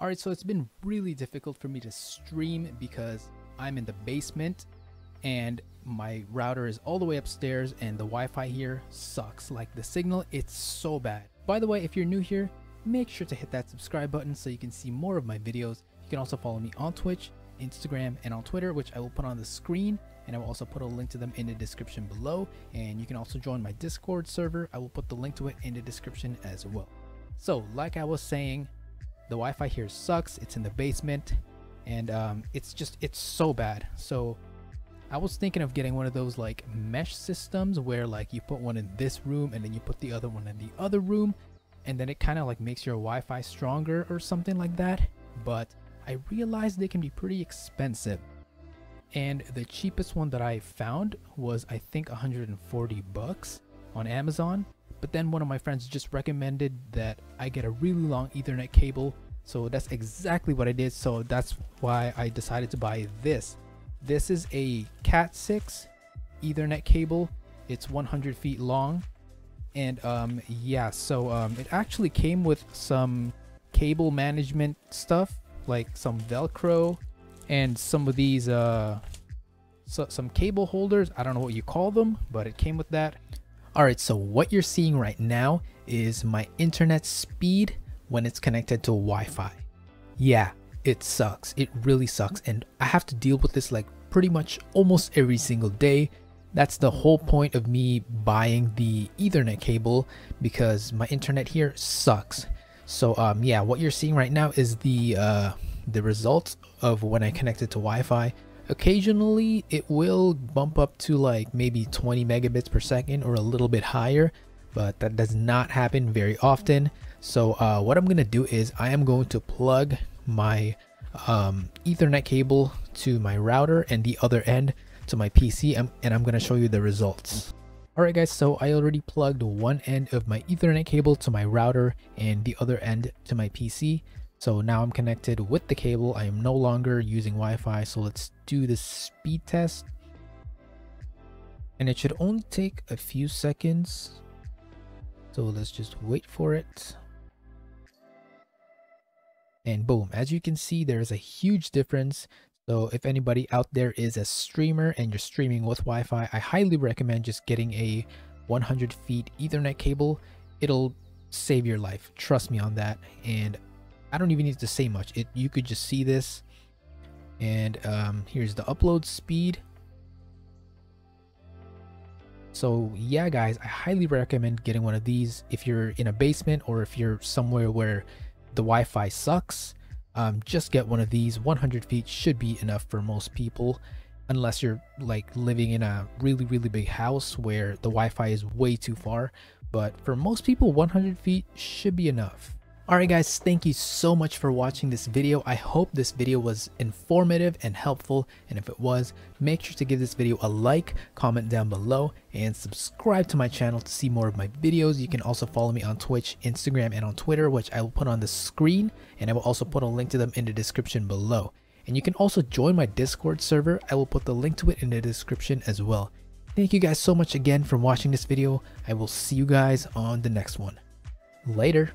Alright, so it's been really difficult for me to stream because I'm in the basement and my router is all the way upstairs and the Wi-Fi here sucks. Like the signal, it's so bad. By the way, if you're new here, make sure to hit that subscribe button so you can see more of my videos. You can also follow me on Twitch, Instagram, and on Twitter, which I will put on the screen, and I will also put a link to them in the description below. And you can also join my Discord server. I will put the link to it in the description as well. So like I was saying, the Wi-Fi here sucks. It's in the basement and it's so bad. So I was thinking of getting one of those like mesh systems where like you put one in this room and then you put the other one in the other room, and then it kind of like makes your Wi-Fi stronger or something like that. But I realized they can be pretty expensive, and the cheapest one that I found was I think 140 bucks on Amazon. But then one of my friends just recommended that I get a really long Ethernet cable, so that's exactly what I did. So that's why I decided to buy this. This is a Cat 6 Ethernet cable. It's 100 feet long, and yeah, so it actually came with some cable management stuff, like some Velcro and some of these some cable holders. I don't know what you call them, but it came with that. Alright, so what you're seeing right now is my internet speed when it's connected to Wi-Fi. Yeah, it sucks. It really sucks, and I have to deal with this like pretty much almost every single day. That's the whole point of me buying the Ethernet cable, because my internet here sucks. So yeah, what you're seeing right now is the results of when I connect it to Wi-Fi. Occasionally it will bump up to like maybe 20 megabits per second or a little bit higher, but that does not happen very often. So what I'm gonna do is I am going to plug my Ethernet cable to my router and the other end to my PC, and I'm gonna show you the results. Alright guys, so I already plugged one end of my Ethernet cable to my router and the other end to my PC. So now I'm connected with the cable. I am no longer using Wi-Fi. So let's do the speed test. And it should only take a few seconds. So let's just wait for it. And boom, as you can see, there's a huge difference. So if anybody out there is a streamer and you're streaming with Wi-Fi, I highly recommend just getting a 100 feet Ethernet cable. It'll save your life. Trust me on that. And I don't even need to say much. You could just see this. And here's the upload speed. So yeah guys, I highly recommend getting one of these if you're in a basement or if you're somewhere where the Wi-Fi sucks. Just get one of these. 100 feet should be enough for most people, unless you're like living in a really big house where the Wi-Fi is way too far. But for most people, 100 feet should be enough. Alright guys, thank you so much for watching this video. I hope this video was informative and helpful, and if it was, make sure to give this video a like, comment down below, and subscribe to my channel to see more of my videos. You can also follow me on Twitch, Instagram, and on Twitter, which I will put on the screen, and I will also put a link to them in the description below. And you can also join my Discord server. I will put the link to it in the description as well. Thank you guys so much again for watching this video. I will see you guys on the next one. Later.